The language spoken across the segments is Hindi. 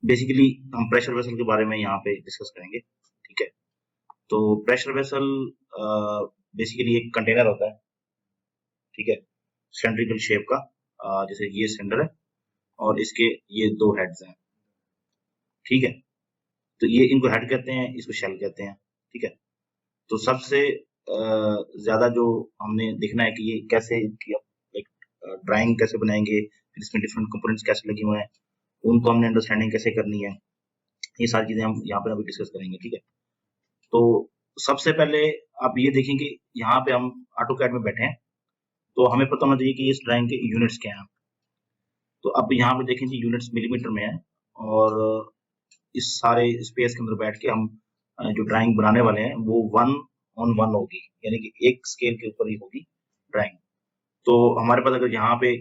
बेसिकली हम प्रेशर वेसल के बारे में यहाँ पे डिस्कस करेंगे, ठीक है। तो प्रेशर वेसल बेसिकली एक कंटेनर होता है, ठीक है, सिलेंड्रिकल शेप का, जैसे ये सिलेंडर है और इसके ये दो हेड्स हैं, ठीक है। तो ये इनको हेड कहते हैं, इसको शेल कहते हैं, ठीक है। तो सबसे ज्यादा जो हमने देखना है कि ये कैसे लाइक ड्राइंग कैसे बनाएंगे, फिर इसमें डिफरेंट कंपोनेंट्स कैसे लगे हुए हैं, उनको हमने अंडरस्टैंडिंग कैसे करनी है, ये सारी चीजें हम यहाँ पर अभी डिस्कस करेंगे, ठीक है। तो सबसे पहले आप ये देखेंगे, यहाँ पे हम ऑटोकैड में बैठे हैं, तो हमें पता होना चाहिए कि इस ड्राइंग के यूनिट्स क्या हैं। तो अब यहाँ पे देखें जी, यूनिट्स मिलीमीटर में है, और इस सारे स्पेस के अंदर बैठ के हम जो ड्राइंग बनाने वाले हैं वो 1:1 होगी, यानी कि एक स्केल के ऊपर ही होगी ड्राइंग। तो हमारे पास अगर यहाँ पे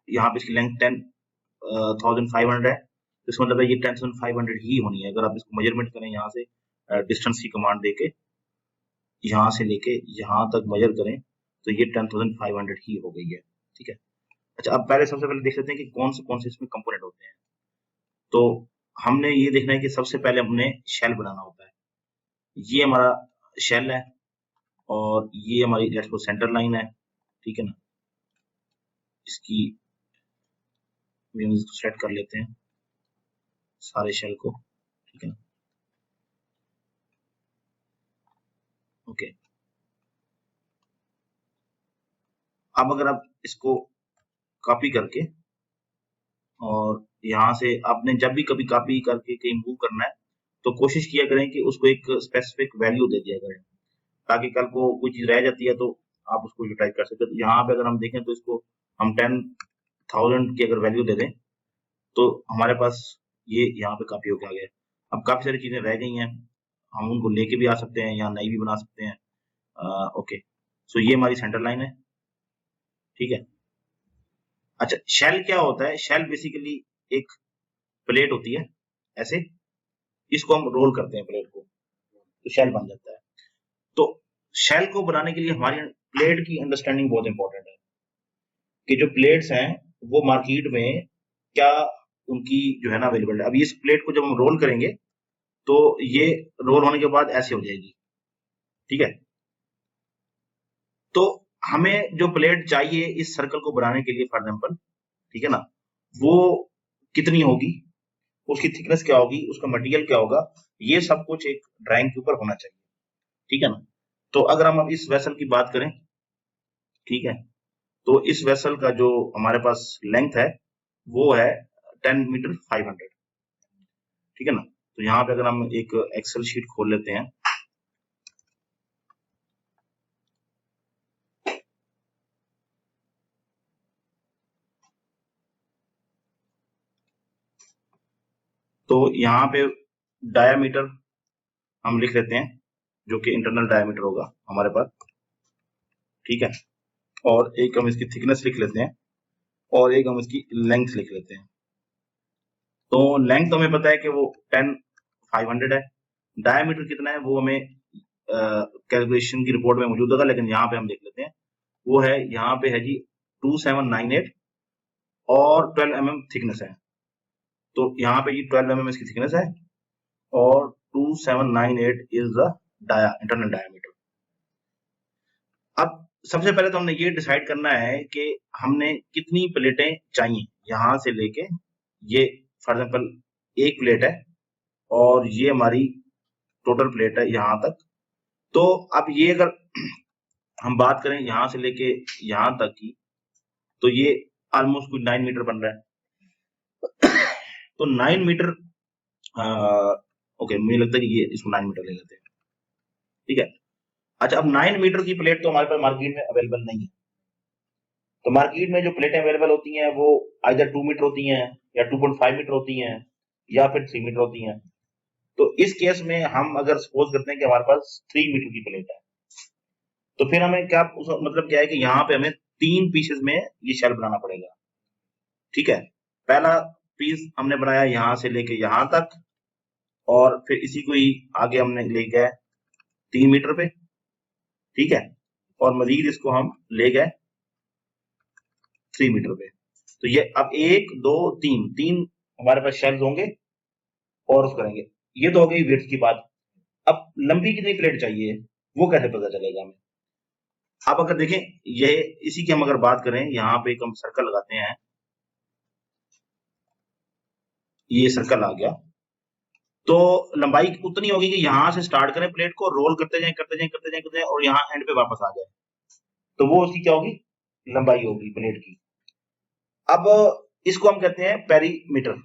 यहाँ पे इसकी लेंथ 10,500 है, तो इसका मतलब है ये 10,500 ही होनी है। अगर आप इसको मेजरमेंट करें यहाँ से, डिस्टेंस की कमांड देके यहाँ से लेके यहाँ तक मेजर करें, तो ये 10,500 ही हो गई है, ठीक है। अच्छा, अब पहले सबसे पहले देख लेते हैं कि कौन से इसमें कंपोनेंट होते हैं। तो हमने ये देखना है कि सबसे पहले हमने शेल बनाना होता है। ये हमारा शेल है और ये हमारी लेट्स सपोज सेंटर लाइन है, ठीक है ना। इसकी इसको सेलेक्ट कर लेते हैं सारे शेल को, ठीक है, ओके। अब अगर आप इसको कॉपी करके और यहाँ से आपने जब भी कभी कॉपी करके कहीं मूव करना है, तो कोशिश किया करें कि उसको एक स्पेसिफिक वैल्यू दे दिया करें, ताकि कल को कोई चीज रह जाती है तो आप उसको यूटिलाइज कर सकते हैं। तो यहाँ पे अगर हम देखें तो इसको हम 10,000 की अगर वैल्यू दे दें, तो हमारे पास ये यहाँ पे कॉपी होके आ गया। अब काफी सारी चीजें रह गई हैं, हम उनको लेके भी आ सकते हैं या नई भी बना सकते हैं। ओके, सो ये हमारी सेंटर लाइन है, ठीक है। अच्छा, शेल क्या होता है? शेल बेसिकली एक प्लेट होती है ऐसे, इसको हम रोल करते हैं प्लेट को, तो शेल बन जाता है। तो शेल को बनाने के लिए हमारी प्लेट की अंडरस्टैंडिंग बहुत इंपॉर्टेंट है, कि जो प्लेट्स हैं वो मार्केट में क्या उनकी जो है ना अवेलेबल है। अभी इस प्लेट को जब हम रोल करेंगे, तो ये रोल होने के बाद ऐसे हो जाएगी, ठीक है। तो हमें जो प्लेट चाहिए इस सर्कल को बनाने के लिए, फॉर एग्जाम्पल, ठीक है ना, वो कितनी होगी, उसकी थिकनेस क्या होगी, उसका मटेरियल क्या होगा, ये सब कुछ एक ड्राइंग के ऊपर होना चाहिए, ठीक है ना। तो अगर हम अब इस वेसल की बात करें, ठीक है, तो इस वेसल का जो हमारे पास लेंथ है वो है 10 मीटर 500, ठीक है ना। तो यहाँ पे अगर हम एक एक्सेल शीट खोल लेते हैं, तो यहाँ पे डायामीटर हम लिख लेते हैं, जो कि इंटरनल डायामीटर होगा हमारे पास, ठीक है। और एक हम इसकी थिकनेस लिख लेते हैं, और एक हम इसकी लेंथ लिख लेते हैं। तो लेंथ तो हमें पता है कि वो 10,500 है, डायामीटर कितना है वो हमें कैलकुलेशन की रिपोर्ट में मौजूद होगा, लेकिन यहाँ पे हम देख लेते हैं, वो है यहाँ पे है जी 2798 और 12 mm थिकनेस है। तो यहाँ पे ये 12 mm इसकी थिकनेस है और 2798 इज द इंटरनल डायामीटर। अब सबसे पहले तो हमने ये डिसाइड करना है कि हमने कितनी प्लेटें चाहिए, यहाँ से लेके ये फॉर एग्जाम्पल एक प्लेट है और ये हमारी टोटल प्लेट है यहाँ तक। तो अब ये अगर हम बात करें यहाँ से लेके यहाँ तक की, तो ये ऑलमोस्ट कुछ 9 मीटर बन रहा है। तो 9 मीटर, ओके, मुझे लगता है कि ये इसको 9 मीटर ले लेते हैं, ठीक है। अच्छा, अब 9 मीटर की प्लेट तो हमारे पास मार्केट में अवेलेबल नहीं है। तो मार्केट में जो प्लेटें अवेलेबल होती हैं वो आइदर 2 मीटर होती हैं या 2.5 मीटर होती हैं या फिर 3 मीटर होती हैं। तो इस केस में हम अगर सपोज करते हैं कि हमारे पास 3 मीटर की प्लेट है, तो फिर हमें क्या मतलब क्या है कि यहाँ पे हमें 3 पीसेस में ये शेल बनाना पड़ेगा, ठीक है। पहला पीस हमने बनाया यहाँ से लेके यहाँ तक, और फिर इसी को ही आगे हमने ले गए 3 मीटर पे, ठीक है, और मजीद इसको हम ले गए 3 मीटर पे। तो ये अब 1 2 3 हमारे पास शेल्स होंगे, और उसको करेंगे। ये तो हो गई विड्थ की बात। अब लंबी कितनी प्लेट चाहिए वो कैसे पता चलेगा हमें? आप अगर देखें, ये इसी की हम अगर बात करें, यहाँ पे एक हम सर्कल लगाते हैं, ये सर्कल आ गया, तो लंबाई उतनी होगी कि यहां से स्टार्ट करें प्लेट को, रोल करते जाएं करते जाएं करते जाएं करते जाएं और यहाँ एंड पे वापस आ जाए, तो वो उसकी क्या होगी, लंबाई होगी प्लेट की। अब इसको हम कहते हैं पेरीमीटर,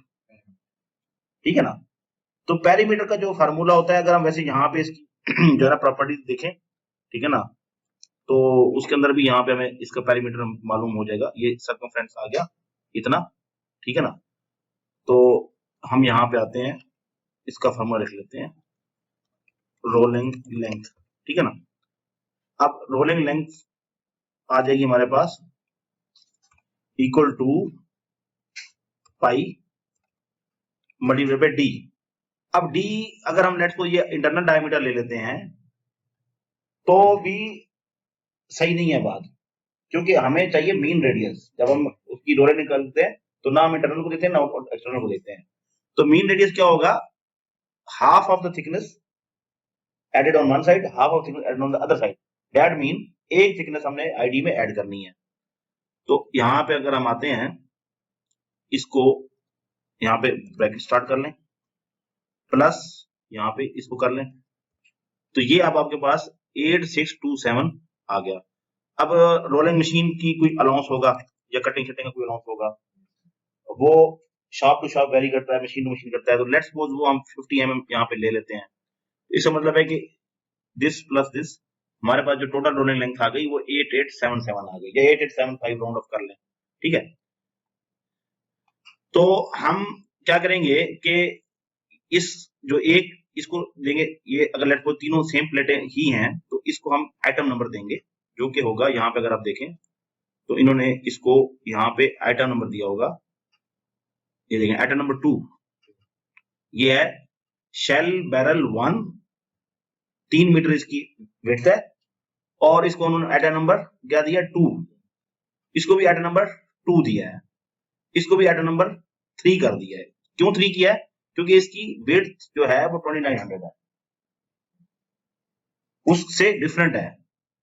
ठीक है ना। तो पेरीमीटर का जो फार्मूला होता है, अगर हम वैसे यहाँ पे इसकी जो है ना प्रॉपर्टी देखें, ठीक है ना, तो उसके अंदर भी यहाँ पे हमें इसका पेरीमीटर मालूम हो जाएगा। ये सर्कमफ्रेंस आ गया इतना, ठीक है ना। तो हम यहाँ पे आते हैं, इसका फार्मूला लिख लेते हैं, रोलिंग लेंथ, ठीक है ना। अब रोलिंग लेंथ आ जाएगी हमारे पास equal to pi multiply by D. अब डी अगर हम लेट्स को ये इंटरनल डायमीटर ले लेते हैं तो भी सही नहीं है बात, क्योंकि हमें चाहिए मीन रेडियस। जब हम उसकी रोलिंग निकालते हैं तो ना हम इंटरनल को देते हैं ना एक्सटर्नल को देते हैं। तो मीन रेडियस क्या होगा, half of the thickness added on one side, half of thickness added on the other side. That mean एक थिकनेस हमने आईडी में ऐड करनी है। तो यहाँ पे अगर हम आते हैं, इसको यहाँ पे ब्रैकेट स्टार्ट कर लें, प्लस यहाँ पे इसको कर लें, तो ये अब आपके पास 8627 आ गया। अब रोलिंग मशीन की कोई अलाउंस होगा या कटिंग शटिंग का कोई अलाउंस होगा, वो शॉप टू शॉप वेरी करता है, मशीन टू मशीन करता है। तो लेट्स सपोज वो हम 50 mm यहाँ पे ले लेते हैं। इसका मतलब है कि दिस प्लस दिस, हमारे पास जो टोटल रोलिंग लेंथ आ गई वो 8877 आ गई, या 8875 राउंड ऑफ कर लें, ठीक है। तो हम क्या करेंगे कि इस जो एक इसको देंगे, ये अगर लेट्स सपोज तीनों सेम प्लेटें ही हैं तो इसको हम आइटम नंबर देंगे, जो कि होगा यहाँ पे अगर आप देखें तो इन्होंने इसको यहाँ पे आइटम नंबर दिया होगा, ये देखें आइटम नंबर 2, ये है शेल बैरल 1, 3 मीटर इसकी विड्थ है, और इसको उन्होंने आइटम नंबर क्या दिया 2, इसको भी आइटम नंबर 2 दिया है, इसको भी आइटम नंबर 3 कर दिया है। क्यों 3 किया है, क्योंकि इसकी विड्थ जो है वो 2900 है, उससे डिफरेंट है।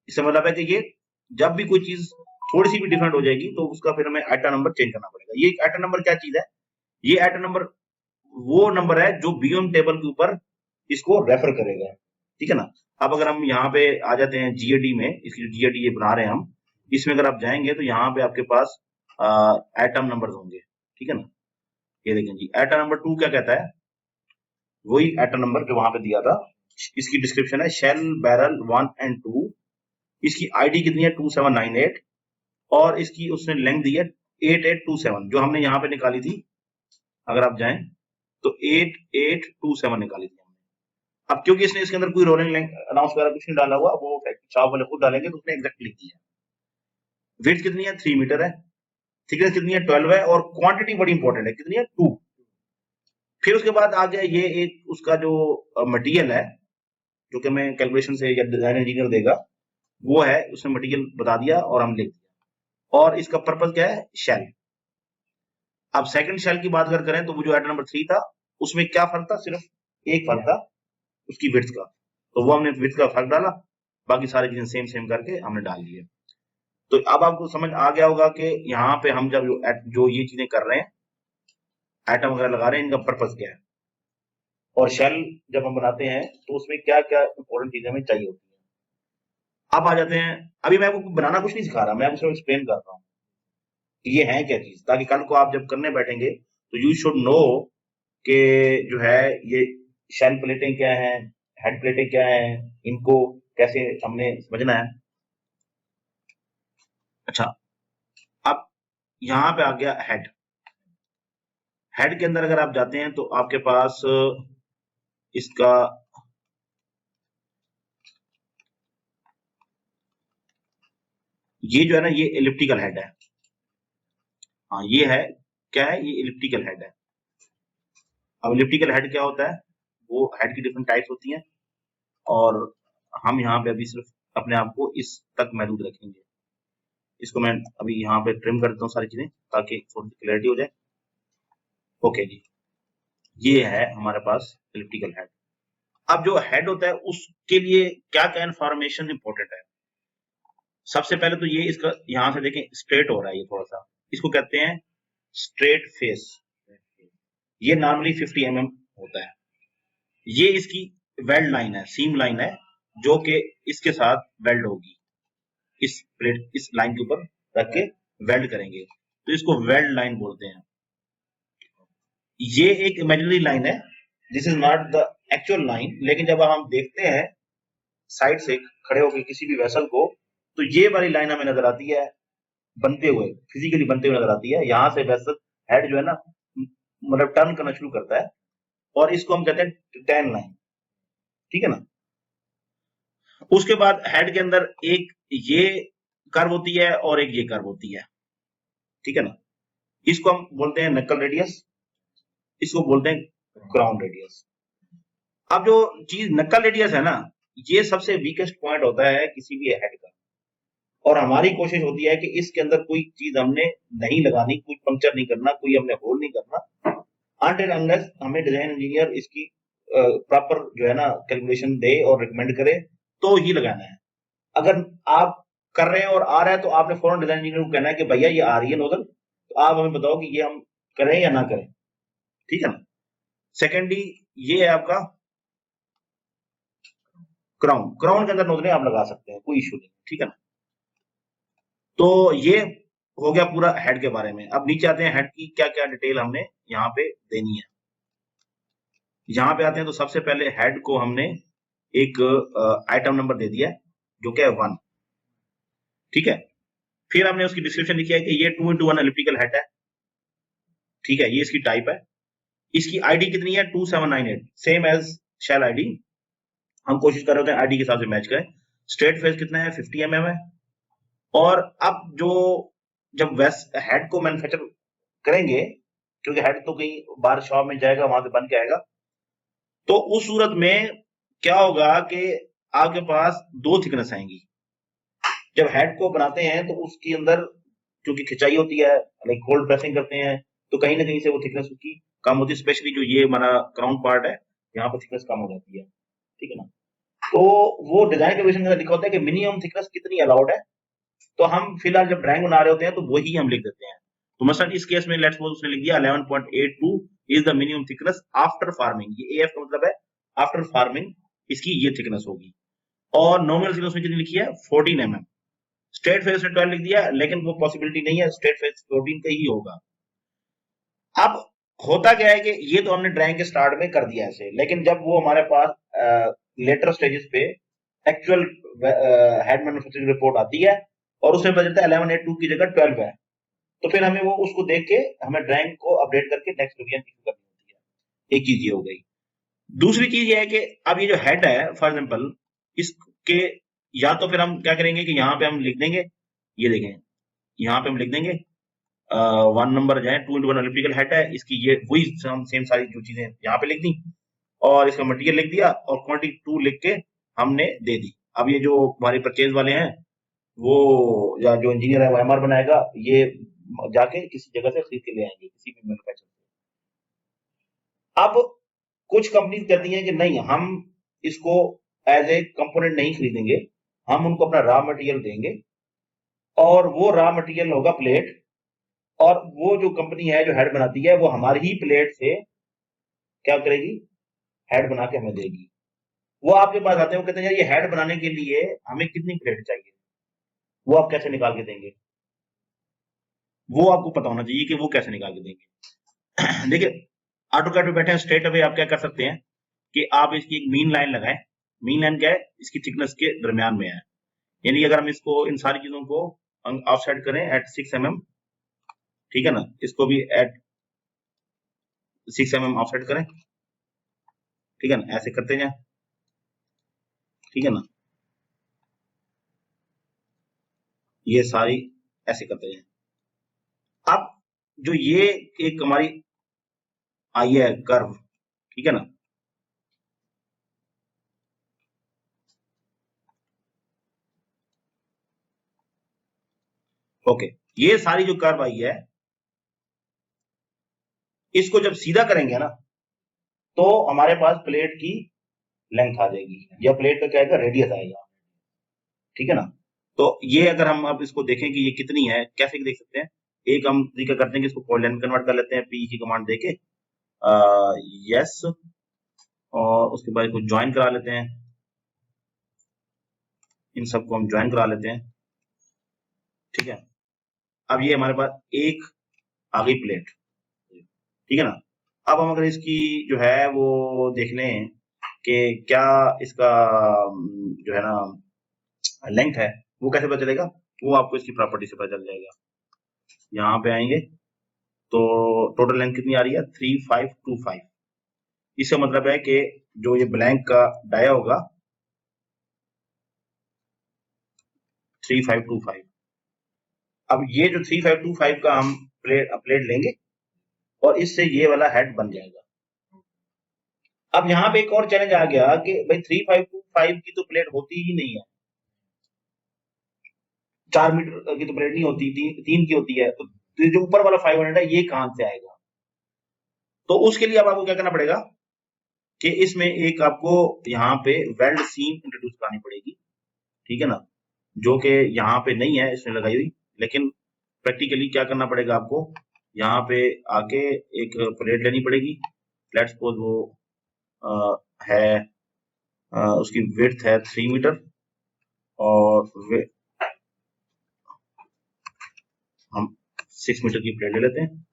इसका मतलब है कि ये जब भी कोई चीज थोड़ी सी भी डिफरेंट हो जाएगी तो उसका फिर हमें आइटम नंबर चेंज करना पड़ेगा। ये आइटम नंबर क्या चीज है, ये आइटम नंबर वो नंबर है जो बीओएम टेबल के ऊपर इसको रेफर करेगा, ठीक है ना। अब अगर हम यहाँ पे आ जाते हैं जीएडी में, इसकी जीएडी ये बना रहे हैं हम, इसमें अगर आप जाएंगे तो यहाँ पे आपके पास आइटम नंबर होंगे, ठीक है ना। ये देखें जी, आइटम नंबर 2 क्या कहता है, वही आइटम नंबर जो वहां पे दिया था। इसकी डिस्क्रिप्शन है शेल बैरल 1 एंड 2, इसकी आईडी कितनी है 2798, और इसकी उसने लेंथ दी है 8827, जो हमने यहाँ पे निकाली थी, अगर आप जाएं तो 8827 निकाली थी हमने। अब क्योंकि इसने इसके अंदर कोई रोलिंग लेंथ अनाउंस वगैरह कुछ नहीं डाला हुआ, वो शॉप वाले खुद डालेंगे, तो उसने एग्जैक्ट लिख दिया। विड्थ कितनी है 3 मीटर है, थिकनेस कितनी है 12 है, और क्वांटिटी बड़ी इंपॉर्टेंट है, कितनी है 2। फिर उसके बाद आ गया ये एक उसका जो मटेरियल है, जो कि हमें कैलकुलेशन से या डिजाइन इंजीनियर देगा, वो है, उसने मटेरियल बता दिया और हम लिख दिया। और इसका पर्पस क्या है, शेल। अब सेकंड शेल की बात अगर करें तो वो जो आइटम नंबर 3 था, उसमें क्या फर्क था, सिर्फ एक फर्क था उसकी विड्थ का, तो वो हमने विड्थ का फर्क डाला, बाकी सारी चीजें सेम सेम करके हमने डाल दिए। तो अब आपको समझ आ गया होगा कि यहाँ पे हम जब जो ये चीजें कर रहे हैं, आइटम वगैरह लगा रहे हैं, इनका पर्पस क्या है, और शेल जब हम बनाते हैं तो उसमें क्या क्या इंपॉर्टेंट चीजें हमें चाहिए होती है। अब आ जाते हैं, अभी मैं आपको बनाना कुछ नहीं सिखा रहा, मैं आपको एक्सप्लेन कर रहा हूँ ये है क्या चीज, ताकि कल को आप जब करने बैठेंगे तो यू शुड नो कि जो है ये शेल प्लेटें क्या हैं, हेड प्लेटें क्या हैं, इनको कैसे हमने समझना है। अच्छा, अब यहाँ पे आ गया हेड। हेड के अंदर अगर आप जाते हैं तो आपके पास इसका ये जो है ना, ये एलिप्टिकल हेड है। हाँ, ये है क्या है, ये एलिप्टिकल हेड है। अब एलिप्टिकल हेड क्या होता है, वो हेड की डिफरेंट टाइप्स होती हैं, और हम यहाँ पे अभी सिर्फ अपने आप को इस तक महदूद रखेंगे। इसको मैं अभी यहाँ पे ट्रिम कर देता हूँ सारी चीजें, ताकि थोड़ी सी क्लैरिटी हो जाए। ओके जी, ये है हमारे पास इलिप्टिकल हेड। अब जो हेड होता है उसके लिए क्या क्या इन्फॉर्मेशन इंपॉर्टेंट है। सबसे पहले तो ये इसका यहां से देखें स्ट्रेट हो रहा है, ये थोड़ा सा इसको कहते हैं स्ट्रेट फेस। ये नॉर्मली 50 mm होता है। ये इसकी वेल्ड लाइन है, सीम लाइन है, जो कि इसके साथ वेल्ड होगी, इस प्लेट इस लाइन के ऊपर रख के वेल्ड करेंगे, तो इसको वेल्ड लाइन बोलते हैं। ये एक इमेजिनरी लाइन है, this is not the actual line, लेकिन जब हम देखते हैं साइड से खड़े होकर किसी भी वेसल को, तो ये वाली लाइन हमें नजर आती है बनते हुए, फिजिकली बनते हुए नजर आती है। यहां से वेसल हेड जो है ना मतलब टर्न करना शुरू करता है, और इसको हम कहते हैं टैन लाइन, ठीक है ना। उसके बाद हेड के अंदर एक ये कर्व होती है और एक ये कर्व होती है, ठीक है ना। इसको हम बोलते हैं नक्कल रेडियस, इसको बोलते हैं क्राउन रेडियस। अब जो चीज नक्कल रेडियस है ना, ये सबसे वीकेस्ट पॉइंट होता है किसी भी हेड का, और हमारी कोशिश होती है कि इसके अंदर कोई चीज हमने नहीं लगानी, कोई पंक्चर नहीं करना, कोई हमने होल नहीं करना, अनटिल अनलेस हमें डिजाइन इंजीनियर इसकी प्रॉपर जो है ना कैलकुलेशन दे और रिकमेंड करे तो ही लगाना है। अगर आप कर रहे हैं और आ रहा है, तो आपने फौरन डिजाइन इंजीनियर को कहना है कि भैया ये आ रही है नोजल, तो आप हमें बताओ कि ये हम करें या ना करें, ठीक है ना। सेकेंडली ये है आपका क्राउन। क्राउन के अंदर नोजलें आप लगा सकते हैं, कोई इशू नहीं, ठीक है ना। तो ये हो गया पूरा हेड के बारे में। अब नीचे आते हैं हेड की क्या क्या डिटेल हमने यहाँ पे देनी है। यहाँ पे आते हैं तो सबसे पहले हेड को हमने एक आइटम नंबर दे दिया जो कि है 1, ठीक है। फिर हमने उसकी डिस्क्रिप्शन लिखी है कि ये 2x1 एलिप्टिकल हेड है, ठीक है, ये इसकी टाइप है। इसकी आईडी कितनी है 2798, सेम एज शेल आईडी। हम कोशिश कर रहे होते हैं आईडी के हिसाब से मैच करें। स्ट्रेट फेस कितना है 50 mm है। और अब जो जब वेस्ट हेड को मैन्युफैक्चर करेंगे, क्योंकि हेड तो कहीं बाहर शॉप में जाएगा, वहां से बन के आएगा, तो उस सूरत में क्या होगा कि आपके पास 2 थिकनेस आएंगी। जब हेड को बनाते हैं तो उसके अंदर क्योंकि खिंचाई होती है, लाइक कोल्ड प्रेसिंग करते हैं, तो कहीं ना कहीं से वो थिकनेस उसकी कम होती है। स्पेशली जो ये हमारा क्राउन पार्ट है, यहाँ पर थिकनेस कम हो जाती है, ठीक है ना। तो वो डिजाइन के में लिखा होता है कि मिनिमम थिकनेस कितनी अलाउड है, तो हम फिलहाल जब ड्राइंग बना रहे होते हैं तो वही हम लिख देते हैं। तो मसलन इस केस में लेट्स सपोज उसने लिख दिया 11.82 is the minimum thickness after farming. ये एएफ का मतलब है आफ्टर फार्मिंग इसकी ये थिकनेस होगी। और नॉमिनल थिकनेस में कितनी लिखी है 14 mm। स्ट्रेट फेस ने 12 लिख दिया, लेकिन वो पॉसिबिलिटी नहीं है, स्ट्रेट फेस 14 का ही होगा। अब होता क्या है कि ये तो हमने ड्राइंग के स्टार्ट में कर दिया ऐसे, लेकिन जब वो हमारे पास लेटर स्टेजेस पे एक्चुअल हेड मैन्युफैक्चरिंग रिपोर्ट आती है और उसमें पता चलता है 1182 की जगह 12 है, तो फिर हमें वो उसको देख के हमें ड्राइंग को अपडेट करके नेक्स्ट रिवीजन करनी होती है। एक चीज ये हो गई। दूसरी चीज ये है कि अब ये जो हेड है फॉर एग्जाम्पल इसके, या तो फिर हम क्या करेंगे कि यहाँ पे हम लिख देंगे, ये देखें यहाँ पे हम लिख देंगे 1 नंबर जो है 2x1 एलिप्टिकल हेड है, इसकी ये वही सेम सारी जो चीजें यहाँ पे लिख दी, और इसका मटेरियल लिख दिया और क्वांटिटी 2 लिख के हमने दे दी। अब ये जो हमारे परचेज वाले हैं वो, या जो इंजीनियर है वो एमआर बनाएगा, ये जाके किसी जगह से खरीद के ले आएंगे, किसी भी मैन्युफैक्चर से। अब कुछ कंपनीज कहती हैं कि नहीं, हम इसको एज ए कंपोनेंट नहीं खरीदेंगे, हम उनको अपना रॉ मटेरियल देंगे और वो रॉ मटेरियल होगा प्लेट, और वो जो कंपनी है जो हेड बनाती है वो हमारी ही प्लेट से क्या करेगी, हेड बना के हमें देगी। वो आपके पास आते हैं, वो कहते हैं यार ये हेड बनाने के लिए हमें कितनी प्लेट चाहिए, वो आप कैसे निकाल के देंगे, वो आपको पता होना चाहिए कि वो कैसे निकाल के देंगे। देखिए ऑटोकैड पे बैठे हैं, स्ट्रेट अवे आप क्या कर सकते हैं कि आप इसकी एक मीन लाइन लगाएं। मीन लाइन क्या है, इसकी थिकनेस के दरमियान में है, यानी अगर हम इसको इन सारी चीजों को ऑफसेट करें एट 6 mm, ठीक है ना, इसको भी एट 6 mm ऑफसेट करें, ठीक है ना, ऐसे करते जाए, ठीक है ना, ये सारी ऐसे करते जाए। अब जो ये एक हमारी आई है कर्व, ठीक है ना, ओके, ये सारी जो कर्व आई है, इसको जब सीधा करेंगे ना, तो हमारे पास प्लेट की लेंथ आ जाएगी या प्लेट का क्या आएगा, रेडियस आएगा। ठीक है ना। तो ये अगर हम अब इसको देखें कि ये कितनी है, कैसे देख सकते हैं, एक हम तरीका करते हैं कि इसको कोऑर्डिनेट में कन्वर्ट कर लेते हैं, पी की कमांड देके यस, और उसके बाद इसको ज्वाइन करा लेते हैं, इन सबको हम ज्वाइन करा लेते हैं। ठीक है, अब ये हमारे पास एक आ गई प्लेट। ठीक है ना। अब हम अगर इसकी जो है वो देख लें कि क्या इसका जो है ना लेंथ है, वो कैसे पता चलेगा, वो आपको इसकी प्रॉपर्टी से पता चल जाएगा। यहाँ पे आएंगे तो टोटल लेंथ कितनी आ रही है, 3525। इसका मतलब है कि जो ये ब्लैंक का डाया होगा 3525। अब ये जो 3525 का हम प्लेट लेंगे और इससे ये वाला हेड बन जाएगा। अब यहाँ पे एक और चैलेंज आ गया कि भाई 3525 की तो प्लेट होती ही नहीं है, 4 मीटर की तो प्लेट नहीं होती, 3 की होती है, तो जो ऊपर वाला 500 है ये कहां से आएगा। तो उसके लिए अब आपको क्या करना पड़ेगा कि इसमें एक आपको यहाँ पे वेल्ड सीम इंट्रोड्यूस करानी पड़ेगी। ठीक है ना, जो कि यहाँ पे नहीं है इसमें लगाई हुई, लेकिन प्रैक्टिकली क्या करना पड़ेगा आपको, यहाँ पे आके एक प्लेट लेनी पड़ेगी। लेट्स सपोज वो है उसकी विड्थ है 3 मीटर और हम 6 मीटर की प्लेट ले लेते हैं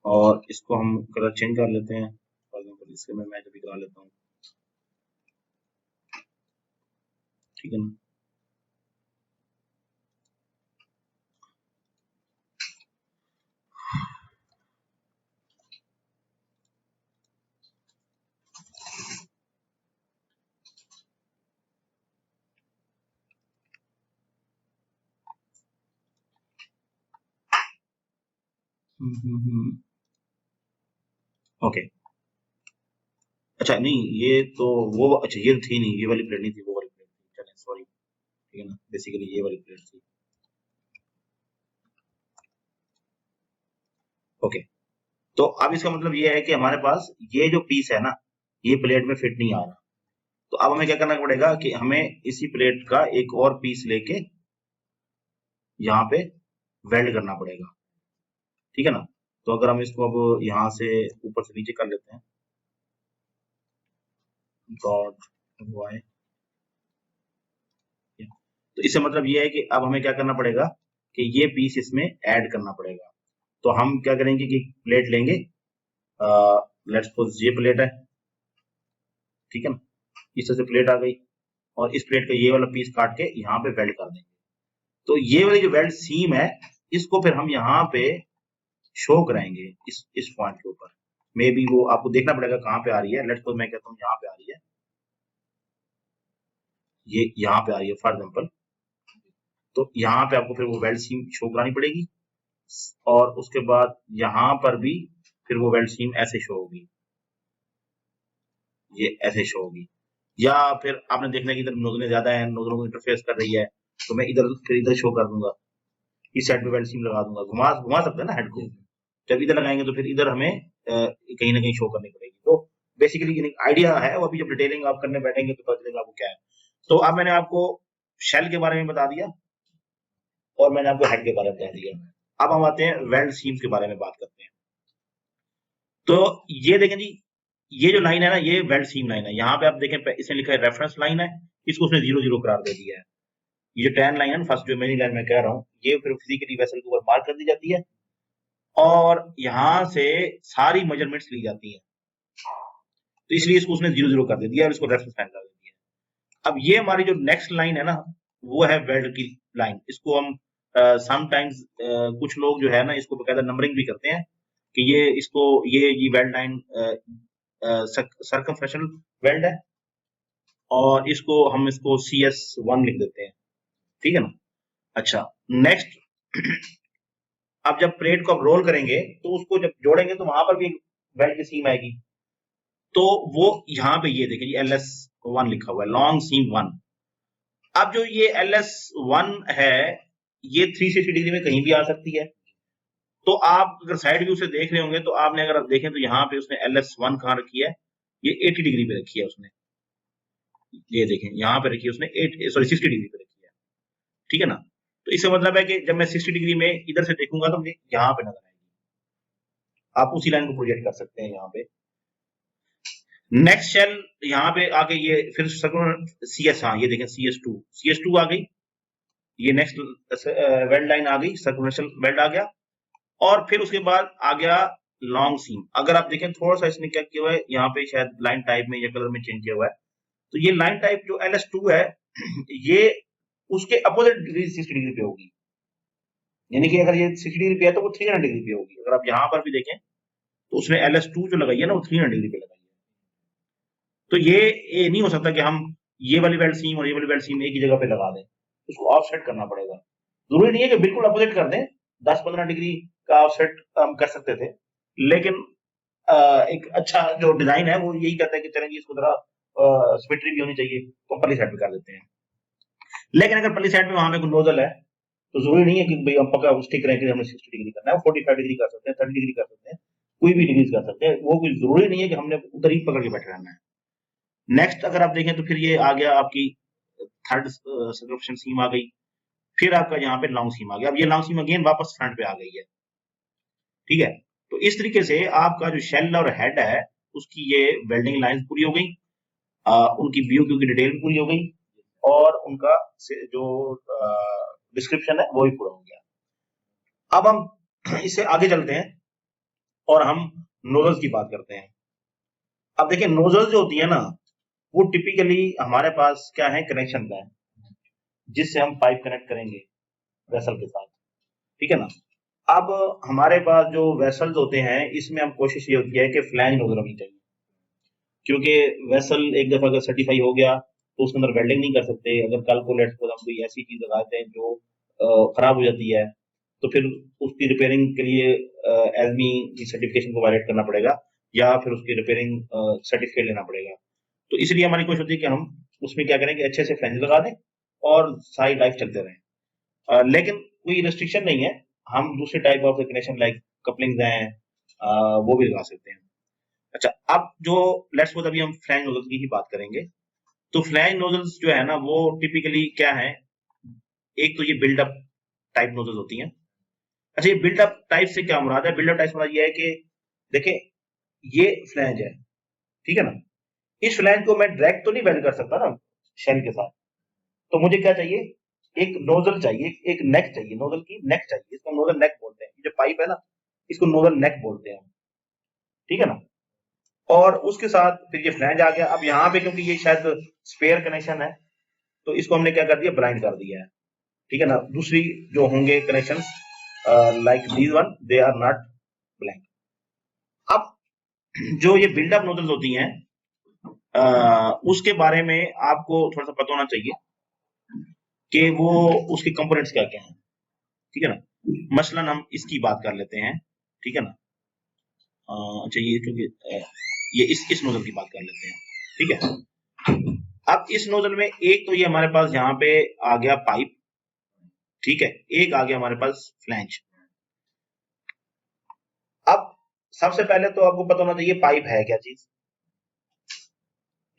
और इसको हम कलर चेंज कर लेते हैं। फॉर एग्जाम्पल इसके मैं मैच भी करा लेता हूँ। ठीक है ना। ओके, अच्छा नहीं ये तो वो, अच्छा ये थी नहीं, ये वाली प्लेट नहीं थी, वो वाली प्लेट थी, चलें सॉरी। ठीक है ना, बेसिकली ये वाली प्लेट थी। ओके, तो अब इसका मतलब ये है कि हमारे पास ये जो पीस है ना, ये प्लेट में फिट नहीं आ रहा। तो अब हमें क्या करना पड़ेगा कि हमें इसी प्लेट का एक और पीस लेके यहाँ पे वेल्ड करना पड़ेगा। ठीक है ना। तो अगर हम इसको अब यहाँ से ऊपर से नीचे कर लेते हैं, डॉट वाई, तो इससे मतलब ये है कि अब हमें क्या करना पड़ेगा कि ये पीस इसमें ऐड करना पड़ेगा। तो हम क्या करेंगे कि प्लेट लेंगे, लेट्स सपोज ये प्लेट है। ठीक है ना, इस तरह से प्लेट आ गई और इस प्लेट का ये वाला पीस काट के यहाँ पे वेल्ड कर देंगे। तो ये वाली जो वेल्ड सीम है, इसको फिर हम यहाँ पे शो कराएंगे इस पॉइंट के ऊपर। मे बी वो आपको देखना पड़ेगा कहाँ पे आ रही है। लेट्स सपोज मैं कहता हूँ यहाँ पे आ रही है, ये यहाँ पे आ रही है फॉर एग्जाम्पल। तो यहाँ पे आपको फिर वो वेल्ड सीम शो करानी पड़ेगी और उसके बाद यहाँ पर भी फिर वो वेल्ड सीम ऐसे शो होगी, ये ऐसे शो होगी। या फिर आपने देखना कि इधर नोजलें ज्यादा है, नोजलों को इंटरफेस कर रही है, तो मैं इधर फिर इधर शो कर दूंगा, इस साइड पे वेल्ड सीम लगा दूंगा, घुमा घुमा सकते हैं ना हेड को। जब इधर लगाएंगे तो फिर इधर हमें कहीं ना कहीं शो करनी पड़ेगी। तो बेसिकली आइडिया है, वो अभी जब डिटेलिंग आप करने बैठेंगे तो पता चलेगा आपको क्या है। तो अब मैंने आपको शेल के बारे में बता दिया और मैंने आपको हेड के बारे में बता दिया। अब हम आते हैं वेल्ड सीम्स के बारे में बात करते हैं। तो ये देखें जी, ये जो लाइन है ना, ये वेल्ड सीम लाइन है। यहाँ पे आप देखें इसमें लिखा है रेफरेंस लाइन है, इसको उसने 0 0 करार दे दिया है। ये जो टैन लाइन है, फर्स्ट जो मेरी लाइन में कह रहा हूँ, ये फिर फिजिकली वेसल के ऊपर मार्क कर दी जाती है और यहाँ से सारी मेजरमेंट्स ली जाती है। तो इसलिए इसको उसने 0 0 कर दिया और इसको रेफरेंस लाइन कर दिया। अब ये हमारी जो नेक्स्ट लाइन है ना, वो है वेल्ड की लाइन। इसको हम समटाइम्स कुछ लोग जो है ना, इसको बकायदा नंबरिंग भी करते हैं कि ये इसको ये वेल्ड लाइन सर्कमफ्रेंशियल वेल्ड है और इसको CS1 लिख देते हैं। ठीक है ना। अच्छा, नेक्स्ट अब जब प्लेट को आप रोल करेंगे तो उसको जब जोड़ेंगे तो वहां पर भी वेल्ड की सीम आएगी। तो वो यहाँ पे ये देखिए LS1 लिखा हुआ है, लॉन्ग सीम 1। अब जो ये LS1 है, ये 360 डिग्री में कहीं भी आ सकती है। तो आप अगर साइड व्यू से देख रहे होंगे तो आपने अगर देखें तो यहाँ पे उसने LS1 कहाँ रखी है, ये 80 डिग्री पे रखी है उसने, ये देखें यहाँ पे रखी है उसने 60 डिग्री पे रखी है, ठीक है ना। तो इसका मतलब है कि जब मैं 60 डिग्री में इधर से देखूंगा तो मुझे यहाँ पे नजर आएगी। आप उसी लाइन को प्रोजेक्ट कर सकते हैं यहाँ पे। नेक्स्ट शेल यहाँ पे आके ये फिर CS, हाँ ये देखें CS2 आ गई, ये नेक्स्ट वेल्ड लाइन आ गई, सर्कुलेशन वेल्ड आ गया, और फिर उसके बाद आ गया लॉन्ग सीम। अगर आप देखें थोड़ा सा इसने क्या किया हुआ है, यहाँ पे शायद लाइन टाइप में या कलर में चेंज किया हुआ है, तो ये लाइन टाइप जो LS2 है ये उसके अपोजिट डिग्री 60 डिग्री पे होगी, यानी कि अगर ये 60 डिग्री पे है तो वो 300 डिग्री पे होगी। अगर आप यहाँ पर भी देखें तो उसने LS2 जो लगाई है ना वो 300 डिग्री पे लगाई है। तो ये नहीं हो सकता कि हम ये वाली वेल्ड सीम और ये वाली वेल्ड सीम एक ही जगह पे लगा दें, उसको ऑफसेट करना पड़ेगा। जरूरी नहीं है कि बिल्कुल अपोजिट कर दें, 10-15 डिग्री का ऑफसेट हम कर सकते थे, लेकिन एक अच्छा जो डिजाइन है वो यही कहता है कि चलेंगे इसको जरा सिमेट्री भी होनी चाहिए, तो पल्ली साइड पे कर देते हैं। लेकिन अगर पल्ली साइड में वहां पे कोई नोजल है तो जरूरी नहीं है कि भाई हम पक्का स्टिक रहे कि हमने 60 डिग्री करना है, 45 डिग्री कर सकते हैं, 30 डिग्री कर सकते हैं, कोई भी डिग्री कर सकते हैं, वो कोई जरूरी नहीं है कि हमने उधर ही पकड़ के बैठे रहना है। नेक्स्ट अगर आप देखें तो फिर ये आ गया आपकी थर्ड सर्कमफिशिएंट सीम आ गई, फिर आपका यहाँ पे लॉन्ग सीम आ गया। अब ये लॉन्ग सीम अगेन वापस फ्रंट पे आ गई है, ठीक है। तो इस तरीके से आपका जो शेल और हेड है उसकी ये वेल्डिंग लाइन पूरी हो गई, उनकी BOQ की डिटेल पूरी हो गई, और उनका जो डिस्क्रिप्शन है वो भी पूरा हो गया। अब हम इससे आगे चलते हैं और हम नोजल्स की बात करते हैं। अब देखिए नोजल जो होती है ना वो टिपिकली हमारे पास क्या है, कनेक्शन का है जिससे हम पाइप कनेक्ट करेंगे वेसल के साथ, ठीक है ना। अब हमारे पास जो वेसल्स होते हैं इसमें हम कोशिश ये होती है कि फ्लैंज नोजल होनी चाहिए, क्योंकि वेसल एक दफा अगर सर्टिफाई हो गया तो उसके अंदर वेल्डिंग नहीं कर सकते। अगर कल को लेट्स सपोज हम कोई ऐसी चीज लगाते हैं जो खराब हो जाती है तो फिर उसकी रिपेयरिंग के लिए एलमी की सर्टिफिकेशन को वायलेट करना पड़ेगा, या फिर उसकी रिपेयरिंग सर्टिफिकेट लेना पड़ेगा। तो इसलिए हमारी कोशिश होती है कि हम उसमें क्या करें कि अच्छे से फ्लैंज लगा दें और सारी लाइफ चलते रहें। लेकिन कोई रेस्ट्रिक्शन नहीं है, हम दूसरे type of connection like couplings हैं वो भी लगा सकते हैं। अच्छा, अब जो लेट्स सपोज अभी हम फ्लैंज नोजल्स की ही बात करेंगे, तो फ्लैंज नोजल्स जो है ना वो टिपिकली क्या है, एक तो ये बिल्डअप टाइप नोजल्स होती हैं। अच्छा, ये बिल्डअप टाइप से क्या मुराद है? बिल्डअप टाइप से मुराद ये है कि देखें ये फ्लैंज है, ठीक है ना, इस फ्लैंज को मैं डायरेक्ट तो नहीं वेल्ड कर सकता ना शेल के साथ, तो मुझे क्या चाहिए, एक नोजल चाहिए, एक नेक चाहिए, नोजल की नेक चाहिए, इसको नोजल नेक बोलते हैं। ये जो पाइप है ना इसको नोजल नेक बोलते हैं, ठीक है ना। और उसके साथ फिर ये फ्लैंज आ गया। अब यहाँ पे क्योंकि ये शायद स्पेयर कनेक्शन है तो इसको हमने क्या कर दिया, ब्लाइंड कर दिया है, ठीक है ना। दूसरी जो होंगे connection like these one they are not blank. अब जो ये बिल्डअप नोजल्स होती हैं उसके बारे में आपको थोड़ा सा पता होना चाहिए कि वो उसके कंपोनेंट्स क्या क्या हैं, ठीक है ना। मसलन हम इसकी बात कर लेते हैं, ठीक है ना। अच्छा ये क्योंकि ये इस नोजल की बात कर लेते हैं, ठीक है। अब इस नोजल में एक तो ये हमारे पास यहाँ पे आ गया पाइप, ठीक है, एक आ गया हमारे पास फ्लैंज। अब सबसे पहले तो आपको पता होना चाहिए पाइप है क्या चीज,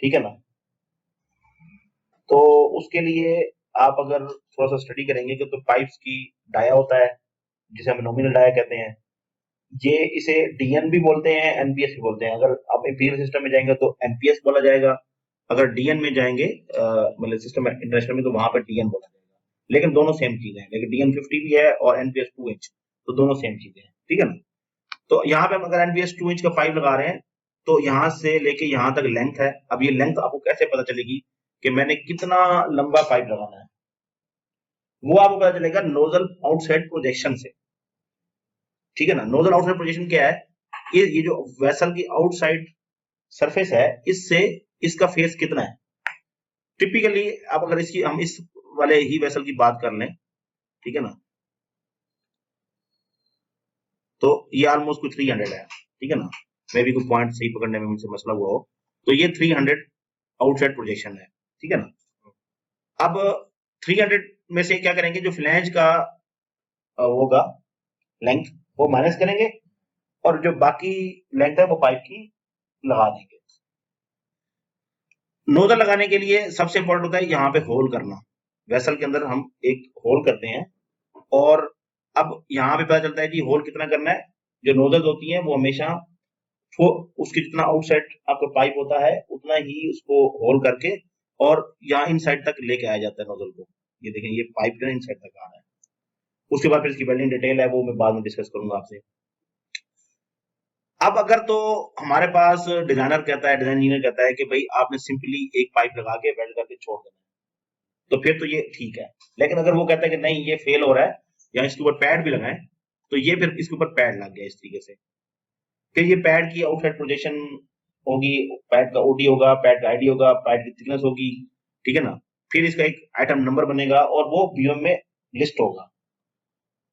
ठीक है ना। तो उसके लिए आप अगर थोड़ा सा स्टडी करेंगे कि तो पाइप्स की डाया होता है जिसे हम नॉमिनल डाया कहते हैं, ये इसे DN भी बोलते हैं, NPS भी बोलते हैं। अगर आप इंपीरियल सिस्टम में जाएंगे तो NPS बोला जाएगा, अगर DN में जाएंगे मतलब सिस्टम इंटरनेशनल में तो वहां पर DN बोला जाएगा, लेकिन दोनों सेम चीजें हैं। लेकिन DN50 भी है और NPS 2 इंच, तो दोनों सेम चीजें हैं, ठीक है ना। तो यहाँ पे हम अगर NPS 2 इंच का पाइप लगा रहे हैं तो यहाँ से लेके यहाँ तक लेंथ है। अब ये लेंथ आपको कैसे पता चलेगी कि मैंने कितना लंबा पाइप लगाना है, वो आपको पता चलेगा नोजल आउटसाइड प्रोजेक्शन से, ठीक है ना। नोजल आउटसाइड प्रोजेक्शन क्या है, ये जो वेसल की आउटसाइड सरफेस है इससे इसका फेस कितना है। टिपिकली आप अगर इसकी हम इस वाले ही वेसल की बात कर लें, ठीक है ना, तो ये ऑलमोस्ट कुछ 300 है, ठीक है ना। मे भी कोई पॉइंट सही पकड़ने में मुझसे मसला हुआ हो, तो ये 300 आउटसाइड प्रोजेक्शन है, ठीक है ना। अब 300 में से क्या करेंगे, जो फ्लैंज का होगा लेंथ वो माइनस करेंगे और जो बाकी लेंथ है वो पाइप की लगा देंगे, नोजल लगाने के लिए सबसे इंपॉर्टेंट होता है यहाँ पे होल करना। वेसल के अंदर हम एक होल करते हैं और अब यहाँ पे पता चलता है कि होल कितना करना है। जो नोजल होती है वो हमेशा वो उसके जितना आउटसाइड आपका पाइप होता है उतना ही उसको होल करके और यहाँ इन साइड तक लेके आया जाता है नोजल को। ये देखें ये पाइप जो है इन साइड तक आ रहा है। उसके बाद फिर इसकी वेल्डिंग डिटेल है वो मैं बाद में डिस्कस करूंगा आपसे। अब अगर तो हमारे पास डिजाइनर कहता है, डिजाइन इंजीनियर कहता है कि भाई आपने सिंपली एक पाइप लगा के वेल्ड करके छोड़ देना है, तो फिर तो ये ठीक है। लेकिन अगर वो कहता है कि नहीं ये फेल हो रहा है या इसके ऊपर पैड भी लगाएं, तो ये फिर इसके ऊपर पैड लग गया इस तरीके से। फिर ये पैड की आउटसाइड प्रोजेक्शन होगी, पैड का ओडी होगा, पैड का आईडी होगा, पैड की थिकनेस होगी, ठीक है ना। फिर इसका एक आइटम नंबर बनेगा और वो बीओएम में लिस्ट होगा।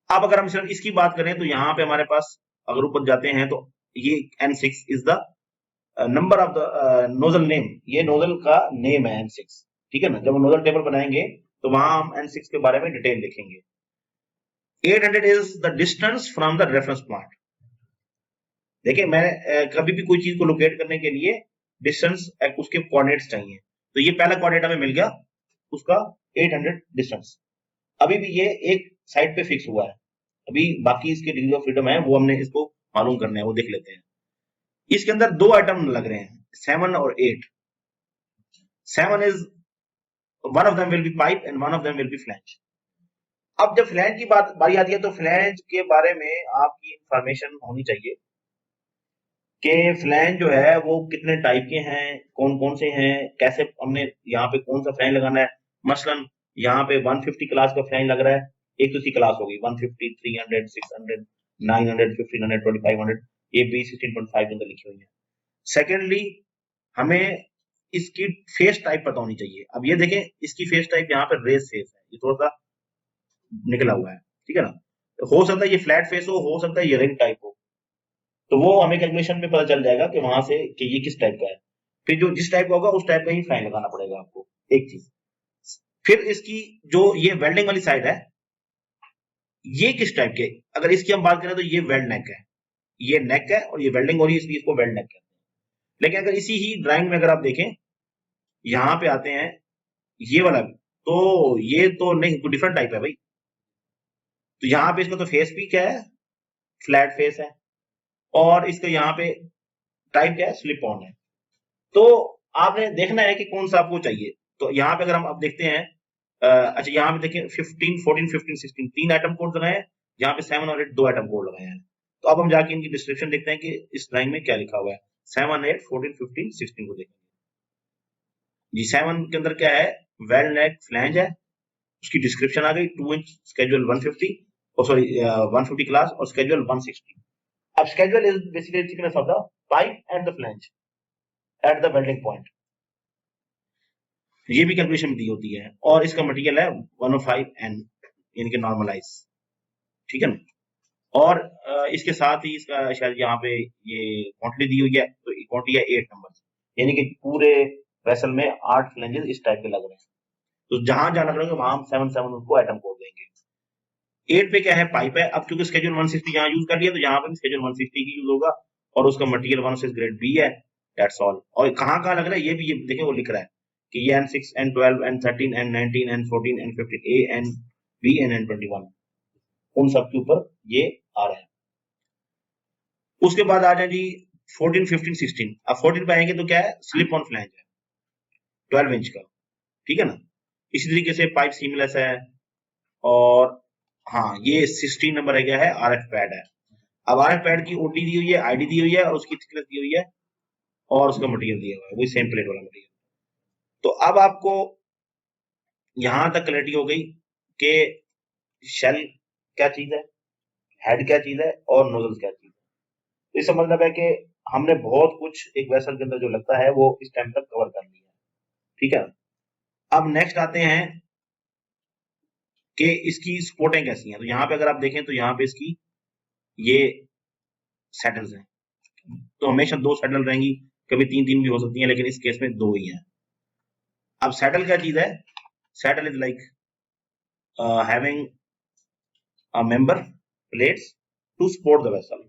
अब अगर हम सिर्फ इसकी बात करें तो यहाँ पे हमारे पास अगर ऊपर जाते हैं तो ये N6 is the number of the nozzle name. ये नोजल का नेम है N6, ठीक है ना। जब नोजल टेबल बनाएंगे तो वहां हम N6 के बारे में डिटेल लिखेंगे। 800 is the distance from the reference point. देखिए मैं कभी भी कोई चीज को लोकेट करने के लिए डिस्टेंस उसके कोऑर्डिनेट्स चाहिए। तो ये पहला कोऑर्डिनेट हमें मिल गया उसका 800 डिस्टेंस। अभी भी ये एक साइड पे फिक्स हुआ है, अभी बाकी इसके डिग्री ऑफ फ्रीडम है वो हमने इसको मालूम करना है, वो देख लेते हैं। इसके अंदर दो आइटम लग रहे हैं 7 और 8। 7 is one of them will be pipe and one of them will be flange. अब जब फ्लैंज की बात बारी आती है तो फ्लैंज के बारे में आपकी इंफॉर्मेशन होनी चाहिए कि फ्लैंज जो है वो कितने टाइप के हैं, कौन कौन से हैं, कैसे हमने यहाँ पे कौन सा फ्लैंज लगाना है। मसलन यहाँ पे 150 क्लास का फ्लैंज लग रहा है, एक तो सी क्लास होगी 150, 300, 600, 900, 1500, 2500, ये भी 16.5 के अंदर लिखी हुई है। सेकेंडली हमें इसकी फेस टाइप पता होनी चाहिए। अब ये देखें इसकी फेस टाइप यहाँ पे रेस फेस है, ये थोड़ा सा निकला हुआ है, ठीक है ना। हो सकता है ये फ्लैट फेस हो सकता है ये रिंग टाइप हो, तो वो हमें कैलकुलेशन में पता चल जाएगा कि वहां से कि ये किस टाइप का है। फिर जो जिस टाइप का होगा उस टाइप का ही फाइन लगाना पड़ेगा आपको, एक चीज। फिर इसकी जो ये वेल्डिंग वाली साइड है ये किस टाइप के, अगर इसकी हम बात करें तो ये वेल्ड नेक है, ये नेक है और ये वेल्डिंग हो रही है इसलिए इसको वेल्ड नेक कहते हैं। लेकिन अगर इसी ही ड्राइंग में अगर आप देखें यहाँ पे आते हैं ये वाला, तो ये तो नहीं कोई डिफरेंट टाइप है भाई। तो यहाँ पे इसका तो फेस भी क्या है, फ्लैट फेस है, और इसका यहाँ पे टाइप क्या है, स्लिप ऑन है। तो आपने देखना है कि कौन सा आपको चाहिए। तो यहाँ पे अगर हम अब देखते हैं अच्छा यहाँ पे देखिए 15, 14, 15, 16 तीन आइटम कोड लगाए हैं, यहाँ पे 7 और 8 दो आइटम कोड लगाए हैं। तो अब हम जाके इनकी डिस्क्रिप्शन देखते हैं कि इस ड्राइंग में क्या लिखा हुआ है। 7, 8, 14, 15, 16 को देखेंगे जी। 7 के अंदर क्या है, वेल नेक फ्लैंज है, उसकी डिस्क्रिप्शन आ गई 2 इंच स्केड्यूल 150 और सॉरी 150 क्लास और स्केड्यूल 160। अब schedule is basically thickness of the pipe and the flange at the welding point, ये भी कैलकुलेशन दी होती है। और इसका मटेरियल है 105N यानी कि नॉर्मलाइज, ठीक है ना। और इसके साथ ही इसका शायद यहाँ पे ये क्वांटिटी दी हुई है, तो क्वांटिटी है 8 नंबर, यानी कि पूरे वेसल में 8 फ्लैंजेस इस टाइप के लग रहे हैं। तो जहां जहां लग रहे होंगे वहां हम 7 उनको आइटम कोड देंगे। 8 पे क्या है, पाइप है। अब क्योंकि स्केड्यूल 160 यहाँ यूज कर लिया तो यहाँ पर स्केड्यूल 160 ही यूज होगा और उसका मटेरियल 106 ग्रेड बी है, दैट्स ऑल। और कहाँ कहाँ लग रहा है ये भी ये देखें वो लिख रहा है कि ये N6, N12, N13, N19, N14, N15, A, N, B and N21 उन सब के ऊपर ये आ रहा है। उसके बाद आ जाए जी 14, 15, 16। अब 14 पे आएंगे तो क्या है, स्लिप ऑन फ्लैंज है 12 इंच का, ठीक है ना। इसी तरीके से पाइप सीमलेस है। और हाँ ये 16 नंबर है, क्या है, RF पैड है। अब RF पैड की ओडी दी हुई है, आईडी दी हुई है और उसकी थिकनेस दी हुई है और उसका मटेरियल दिया हुआ है, वही सेम प्लेट वाला मटेरियल। तो अब आपको यहां तक क्लैरिटी हो गई कि शेल क्या चीज है, हेड क्या चीज है और नोजल क्या चीज है। तो इसका मतलब है कि हमने बहुत कुछ एक वेसल के अंदर जो लगता है वो इस टाइम तक कवर कर लिया है, ठीक है। अब नेक्स्ट आते हैं कि इसकी सपोर्टें कैसी हैं। तो यहाँ पे अगर आप देखें तो यहाँ पे इसकी ये सेटल्स हैं, तो हमेशा दो सेटल रहेंगी, कभी तीन तीन भी हो सकती हैं लेकिन इस केस में दो ही हैं। अब सेटल क्या चीज है, saddle is like having a member plates to support the vessel.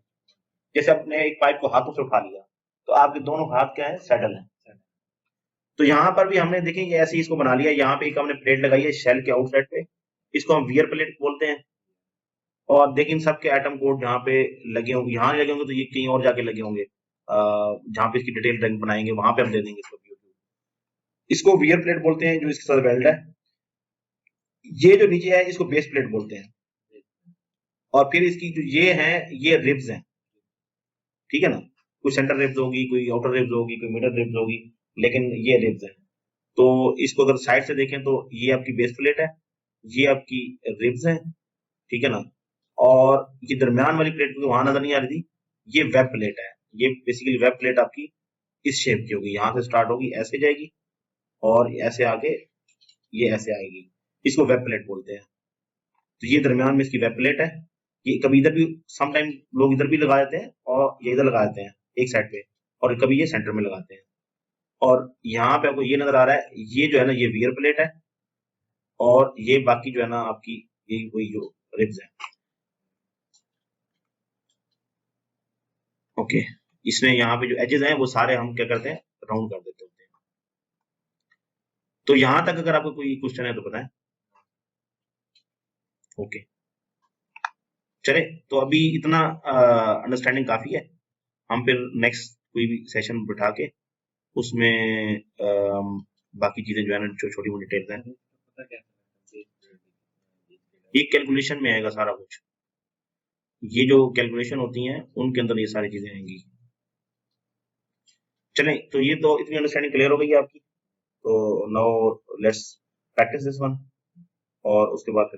जैसे आपने एक पाइप को हाथों से उठा लिया तो आपके दोनों हाथ क्या है, सेटल है। तो यहाँ पर भी हमने देखिए ये ऐसे ही इसको बना लिया, यहाँ पे एक हमने प्लेट लगाई है शेल के आउटसाइड पे, इसको हम वियर प्लेट बोलते हैं। और देखिए इन सबके एटम कोड जहाँ पे लगे होंगे, यहाँ लगे होंगे तो ये कहीं और जाके लगे होंगे, जहाँ पे इसकी डिटेल रंग बनाएंगे वहां पे हम दे देंगे इसको। इसको वियर प्लेट बोलते हैं जो इसके साथ वेल्ड है। ये जो नीचे है इसको बेस प्लेट बोलते हैं। और फिर इसकी जो ये है ये रिब्स हैं, ठीक है ना, कोई सेंटर रिब्स होगी, कोई आउटर रिब्स होगी, कोई मिडल रिब्स होगी, लेकिन ये रिब्स है। तो इसको अगर साइड से देखें तो ये आपकी बेस प्लेट है, ये आपकी रिब्स है, ठीक है ना। और ये दरमियान वाली प्लेट को वहां नजर नहीं आ रही थी, ये वेब प्लेट है। ये बेसिकली वेब प्लेट आपकी इस शेप की होगी, यहाँ से स्टार्ट होगी ऐसे जाएगी और ऐसे आगे ये ऐसे आएगी, इसको वेब प्लेट बोलते हैं। तो ये दरमियान में इसकी वेब प्लेट है। ये कभी इधर भी समटाइम लोग इधर भी लगा देते हैं और ये इधर लगा देते हैं एक साइड पे, और कभी ये सेंटर में लगाते हैं। और यहाँ पे आपको ये नजर आ रहा है, ये जो है ना ये वियर प्लेट है, और ये बाकी जो है ना आपकी ये वही जो रिब्स है। ओके, इसमें यहाँ पे जो एजेस हैं वो सारे हम क्या करते हैं, राउंड कर देते होते हैं। तो यहाँ तक अगर आपको कोई क्वेश्चन है तो बताएं। ओके, चले तो अभी इतना अंडरस्टैंडिंग काफी है। हम फिर नेक्स्ट कोई भी सेशन बिठा के उसमें बाकी चीजें जो है ना जो छोटी मोटी डिटेल्स हैं, ये कैलकुलेशन में आएगा सारा कुछ। ये जो कैलकुलेशन होती हैं उनके अंदर ये सारी चीजें आएंगी। चलें, तो ये तो इतनी अंडरस्टैंडिंग क्लियर हो गई है आपकी। तो now let's practice this one, और उसके बाद